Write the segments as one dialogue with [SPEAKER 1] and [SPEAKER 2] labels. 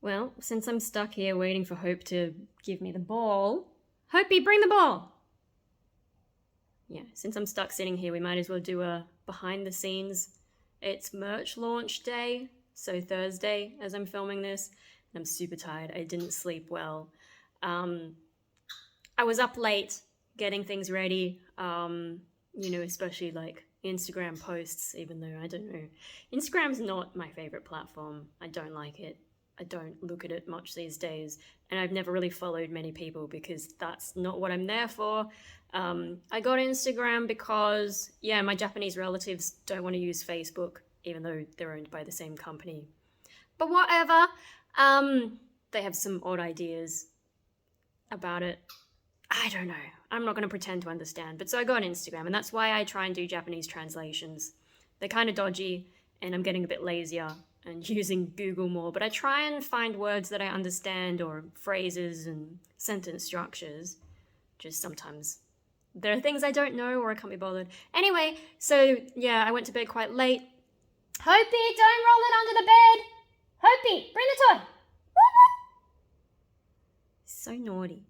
[SPEAKER 1] Well, since I'm stuck here waiting for Hope to give me the ball... Hopey, bring the ball! Yeah, since I'm stuck sitting here, we might as well do a behind the scenes. It's merch launch day, so Thursday as I'm filming this. And I'm super tired. I didn't sleep well. I was up late getting things ready, especially like Instagram posts, even though I don't know. Instagram's not my favorite platform. I don't like it. I don't look at it much these days. And I've never really followed many people because that's not what I'm there for. I got Instagram because, my Japanese relatives don't want to use Facebook, even though they're owned by the same company. But whatever. They have some odd ideas about it. I don't know. I'm not going to pretend to understand. But so I got Instagram, and that's why I try and do Japanese translations. They're kind of dodgy, and I'm getting a bit lazier and using Google more. But I try and find words that I understand or phrases and sentence structures. Just sometimes there are things I don't know or I can't be bothered. Anyway, so yeah, I went to bed quite late. Hopey, don't roll it under the bed. Hopey, bring the toy. So naughty.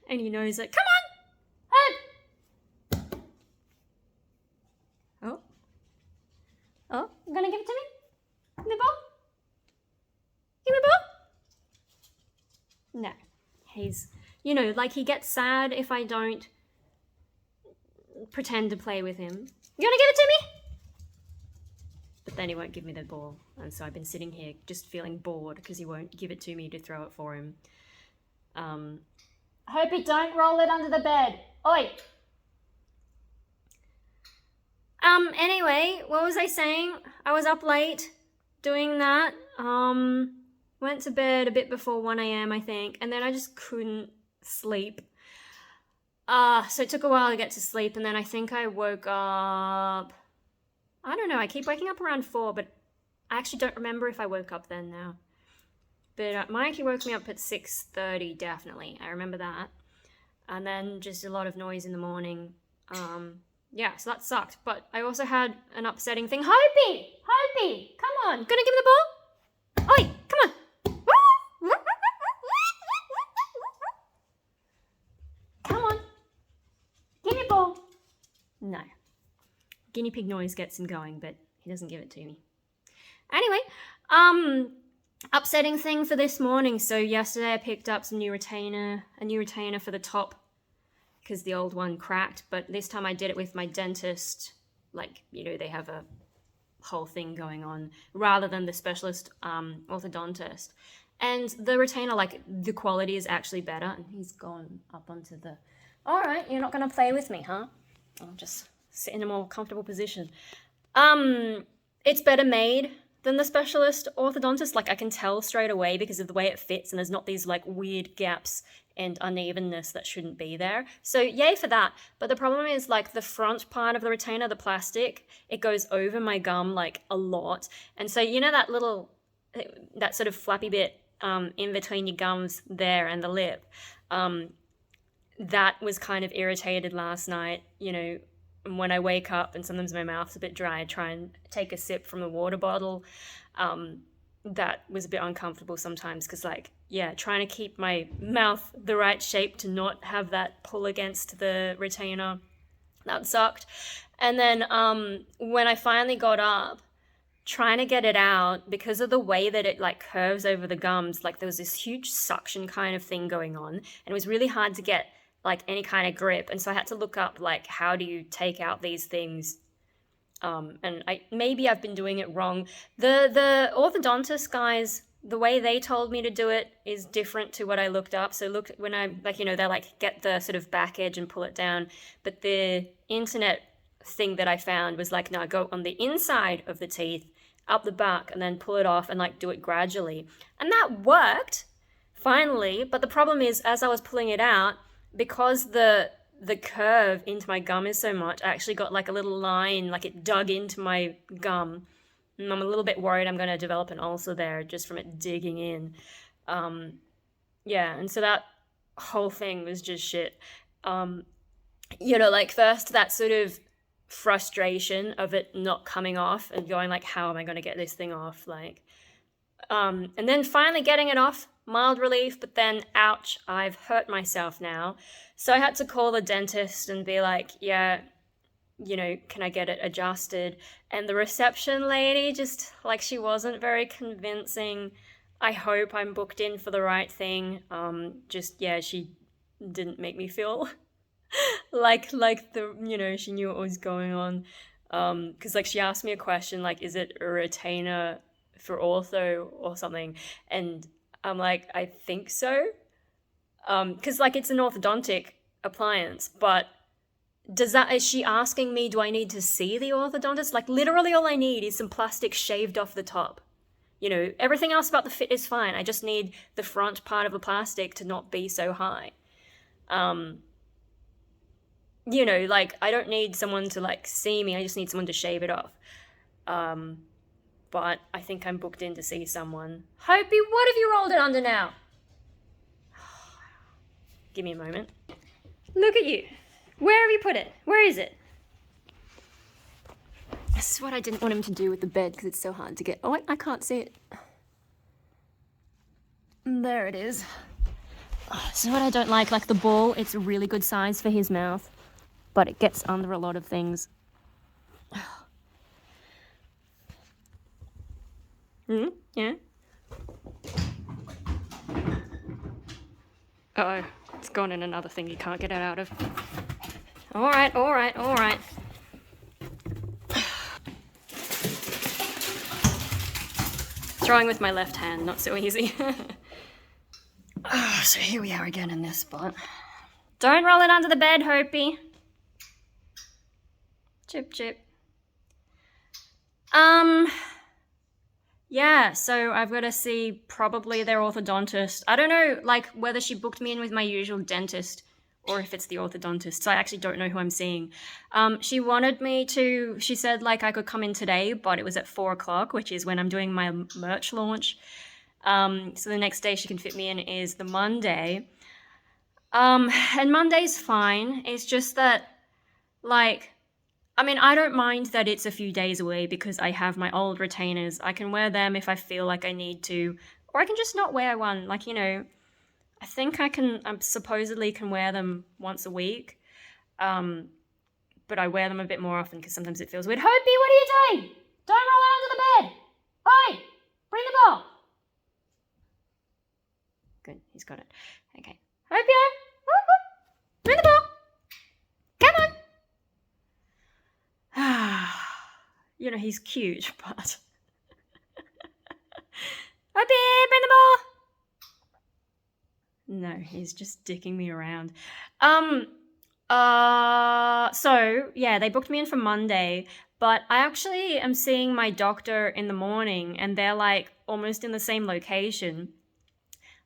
[SPEAKER 1] And he knows it. Come on! Hope! Oh, you gonna give it to me? Give me the ball? Give me the ball? No. He's, he gets sad if I don't pretend to play with him. You gonna give it to me? But then he won't give me the ball. And so I've been sitting here just feeling bored because he won't give it to me to throw it for him. Hopey, don't roll it under the bed. Oi! Anyway, what was I saying? I was up late doing that. Went to bed a bit before 1 a.m, I think, and then I just couldn't sleep. So it took a while to get to sleep, and then I think I woke up... I don't know, I keep waking up around 4, but I actually don't remember if I woke up then now. But Mikey woke me up at 6:30, definitely. I remember that. And then just a lot of noise in the morning. So that sucked. But I also had an upsetting thing. Hopey! Come on! Gonna give me the ball? Oi! Come on! Come on! Give me a ball! No. Guinea pig noise gets him going, but he doesn't give it to me. Anyway, upsetting thing for this morning. So yesterday I picked up a new retainer for the top because the old one cracked, but this time I did it with my dentist. They have a whole thing going on rather than the specialist orthodontist. And the retainer, the quality is actually better. And he's gone up onto the... All right, you're not going to play with me, huh? I'll just sit in a more comfortable position. It's better made than the specialist orthodontist. I can tell straight away because of the way it fits, and there's not these weird gaps and unevenness that shouldn't be there. So yay for that. But the problem is the front part of the retainer, the plastic, it goes over my gum a lot. And so that sort of flappy bit in between your gums there and the lip, that was kind of irritated last night, when I wake up and sometimes my mouth's a bit dry, I try and take a sip from the water bottle. That was a bit uncomfortable sometimes because trying to keep my mouth the right shape to not have that pull against the retainer, that sucked. And then when I finally got up, trying to get it out, because of the way that it curves over the gums, there was this huge suction kind of thing going on, and it was really hard to get any kind of grip. And so I had to look up how do you take out these things, and maybe I've been doing it wrong. The orthodontist guys, the way they told me to do it is different to what I looked up. So when I they get the sort of back edge and pull it down, but the internet thing that I found was no, go on the inside of the teeth, up the back, and then pull it off and do it gradually. And that worked finally, but the problem is, as I was pulling it out, because the curve into my gum is so much, I actually got a little line, it dug into my gum. And I'm a little bit worried I'm going to develop an ulcer there just from it digging in. And so that whole thing was just shit. First that sort of frustration of it not coming off and going how am I going to get this thing off? And then finally getting it off, mild relief, but then, ouch, I've hurt myself now. So I had to call the dentist and be like, yeah, can I get it adjusted? And the reception lady just, like, she wasn't very convincing. I hope I'm booked in for the right thing. She didn't make me feel like she knew what was going on. Because, like, she asked me a question, like, is it a retainer for ortho or something? And I'm like, I think so. Because, like, it's an orthodontic appliance, but is she asking me, do I need to see the orthodontist? Like, literally all I need is some plastic shaved off the top. Everything else about the fit is fine. I just need the front part of the plastic to not be so high. Like, I don't need someone to, like, see me. I just need someone to shave it off. But I think I'm booked in to see someone. Hopi, what have you rolled it under now? Give me a moment. Look at you. Where have you put it? Where is it? This is what I didn't want him to do with the bed because it's so hard to get. Oh, I can't see it. There it is. Oh, this is what I don't like. Like, the ball, it's a really good size for his mouth, but it gets under a lot of things. Yeah? Uh-oh, it's gone in another thing you can't get it out of. All right. Throwing with my left hand, not so easy. So here we are again in this spot. Don't roll it under the bed, Hopi. Chip, chip. Yeah, so I've got to see probably their orthodontist. I don't know, like, whether she booked me in with my usual dentist or if it's the orthodontist. So I actually don't know who I'm seeing. She said, like, I could come in today, but it was at 4:00, which is when I'm doing my merch launch. So the next day she can fit me in is the Monday. And Monday's fine. It's just that, like, I don't mind that it's a few days away because I have my old retainers. I can wear them if I feel like I need to, or I can just not wear one. Like, I think I supposedly can wear them once a week. But I wear them a bit more often because sometimes it feels weird. Hopi, what are you doing? Don't roll it under the bed. Oi, bring the ball. Good, he's got it. Okay. Hopi, bring the ball. Come on. He's cute, but... Hopi, bring the ball! No, he's just dicking me around. So, yeah, they booked me in for Monday, but I actually am seeing my doctor in the morning, and they're, like, almost in the same location.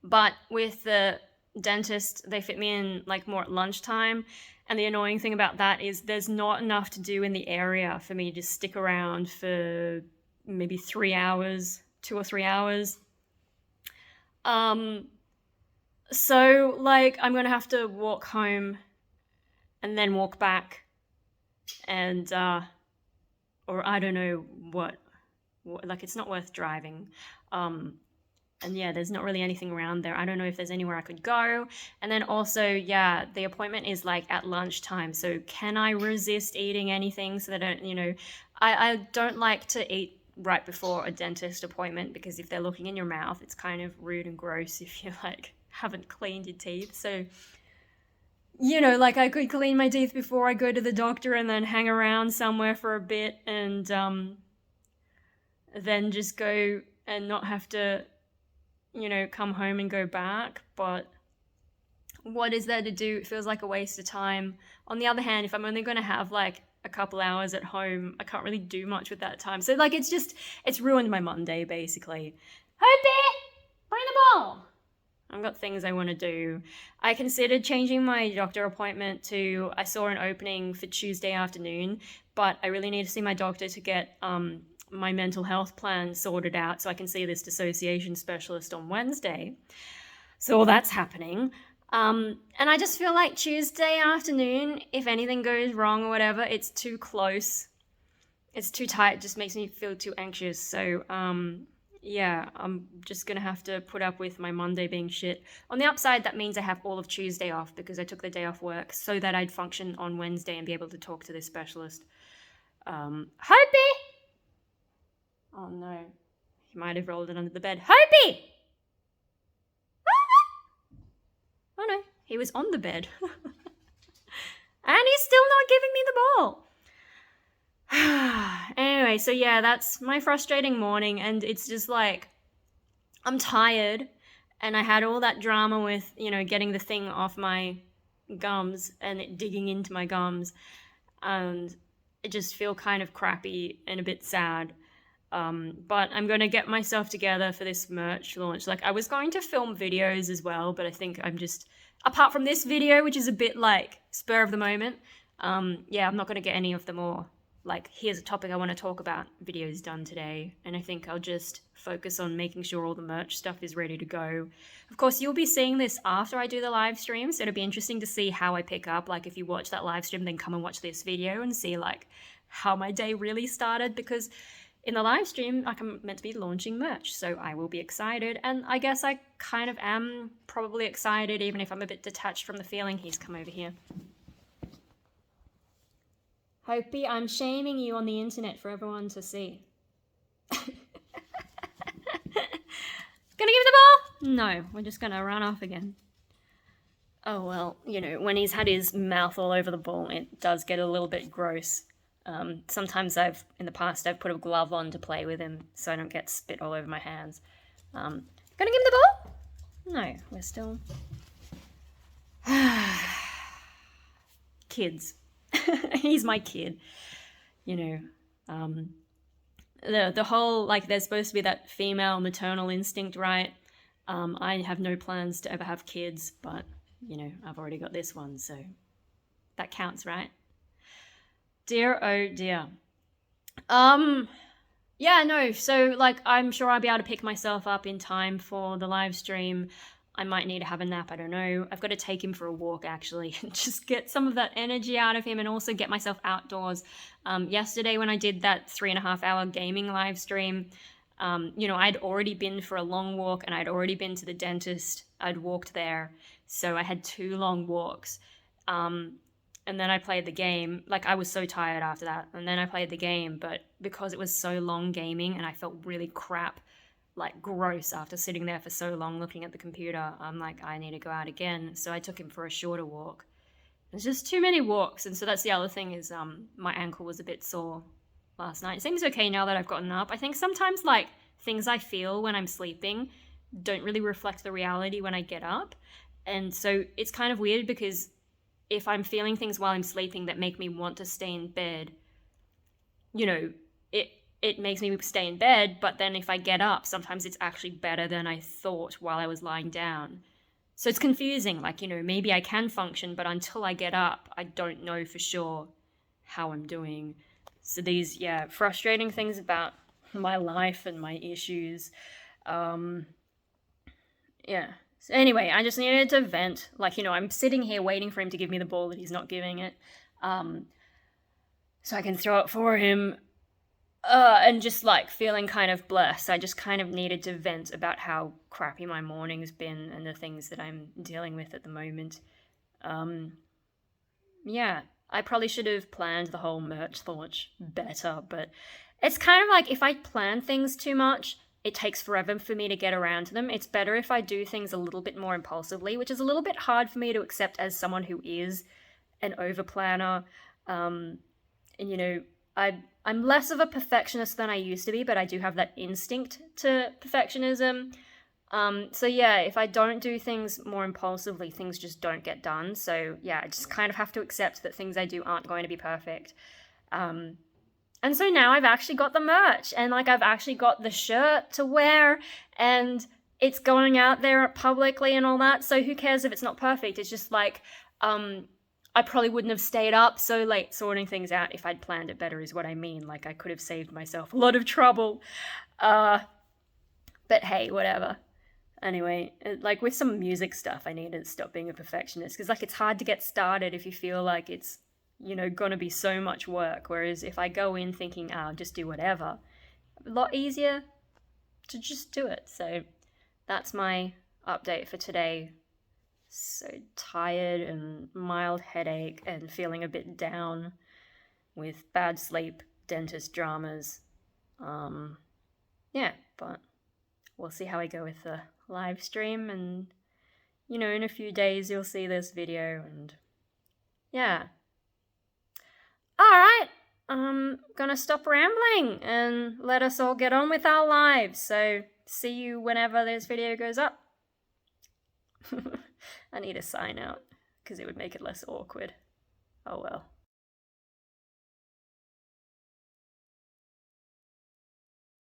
[SPEAKER 1] But with the dentist, they fit me in, like, more at lunchtime. And the annoying thing about that is there's not enough to do in the area for me to stick around for maybe 3 hours, 2 or 3 hours. So, like, I'm going to have to walk home and then walk back and, or I don't know what, like, it's not worth driving. And yeah, there's not really anything around there. I don't know if there's anywhere I could go. And then also, yeah, the appointment is like at lunchtime. So can I resist eating anything so that I don't, I don't like to eat right before a dentist appointment because if they're looking in your mouth, it's kind of rude and gross if you like haven't cleaned your teeth. So, like I could clean my teeth before I go to the doctor and then hang around somewhere for a bit and then just go and not have to come home and go back, but what is there to do? It feels like a waste of time. On the other hand, if I'm only going to have like a couple hours at home, I can't really do much with that time. So like, it's ruined my Monday, basically. Hopi, bring the ball. I've got things I want to do. I considered changing my doctor appointment to, I saw an opening for Tuesday afternoon, but I really need to see my doctor to get, my mental health plan sorted out so I can see this dissociation specialist on Wednesday. So all that's happening. And I just feel like Tuesday afternoon, if anything goes wrong or whatever, it's too close. It's too tight. It just makes me feel too anxious. So, yeah, I'm just gonna have to put up with my Monday being shit. On the upside, that means I have all of Tuesday off because I took the day off work so that I'd function on Wednesday and be able to talk to this specialist. Hopi! Oh no, he might have rolled it under the bed. Hopi! Oh no, he was on the bed. And he's still not giving me the ball. Anyway, so yeah, that's my frustrating morning, and it's just like, I'm tired, and I had all that drama with, getting the thing off my gums and it digging into my gums, and I just feel kind of crappy and a bit sad. But I'm going to get myself together for this merch launch. Like, I was going to film videos as well, but I think I'm just, apart from this video, which is a bit like spur of the moment, yeah, I'm not going to get any of the more, like, here's a topic I want to talk about videos done today. And I think I'll just focus on making sure all the merch stuff is ready to go. Of course, you'll be seeing this after I do the live stream, so it'll be interesting to see how I pick up. Like, if you watch that live stream, then come and watch this video and see, like, how my day really started, because in the live stream, like, I'm meant to be launching merch, so I will be excited. And I guess I kind of am probably excited, even if I'm a bit detached from the feeling. He's come over here. Hopi, I'm shaming you on the internet for everyone to see. Gonna give me the ball? No, we're just gonna run off again. Oh well, when he's had his mouth all over the ball, it does get a little bit gross. Sometimes in the past, I've put a glove on to play with him so I don't get spit all over my hands. Gonna give him the ball? No, we're still... Kids. He's my kid. The whole, like, there's supposed to be that female maternal instinct, right? I have no plans to ever have kids, but, I've already got this one, so that counts, right? Dear, oh dear. Yeah, no, so, like, I'm sure I'll be able to pick myself up in time for the live stream. I might need to have a nap, I don't know. I've got to take him for a walk, actually, and just get some of that energy out of him and also get myself outdoors. Yesterday when I did that 3.5-hour gaming live stream, I'd already been for a long walk and I'd already been to the dentist. I'd walked there, so I had 2 long walks. And then I played the game. Like, I was so tired after that. And then I played the game, but because it was so long gaming and I felt really crap, like gross after sitting there for so long looking at the computer, I'm like, I need to go out again. So I took him for a shorter walk. There's just too many walks. And so that's the other thing is my ankle was a bit sore last night. It seems okay now that I've gotten up. I think sometimes, like, things I feel when I'm sleeping don't really reflect the reality when I get up. And so it's kind of weird because if I'm feeling things while I'm sleeping that make me want to stay in bed, it makes me stay in bed, but then if I get up, sometimes it's actually better than I thought while I was lying down. So it's confusing, like, maybe I can function, but until I get up, I don't know for sure how I'm doing. So these, frustrating things about my life and my issues. So anyway, I just needed to vent. Like, I'm sitting here waiting for him to give me the ball that he's not giving it. So I can throw it for him. And just, like, feeling kind of blessed. I just kind of needed to vent about how crappy my morning's been and the things that I'm dealing with at the moment. Yeah, I probably should have planned the whole merch launch better, but it's kind of like if I plan things too much, it takes forever for me to get around to them. It's better if I do things a little bit more impulsively, which is a little bit hard for me to accept as someone who is an over-planner. I'm less of a perfectionist than I used to be, but I do have that instinct to perfectionism. So yeah, if I don't do things more impulsively, things just don't get done. So yeah, I just kind of have to accept that things I do aren't going to be perfect. And so now I've actually got the merch, and like I've actually got the shirt to wear, and it's going out there publicly and all that. So who cares if it's not perfect? It's just like, I probably wouldn't have stayed up so late sorting things out if I'd planned it better, is what I mean. Like, I could have saved myself a lot of trouble. But hey, whatever. Anyway, like with some music stuff, I need to stop being a perfectionist, because like it's hard to get started if you feel like it's, gonna be so much work. Whereas if I go in thinking, I'll just do whatever, a lot easier. to just do it. So that's my update for today. So tired and mild headache and feeling a bit down with bad sleep, dentist dramas. Yeah, but we'll see how I go with the live stream, and in a few days you'll see this video, and yeah. Alright, I'm gonna stop rambling and let us all get on with our lives, so see you whenever this video goes up. I need a sign out, because it would make it less awkward. Oh well.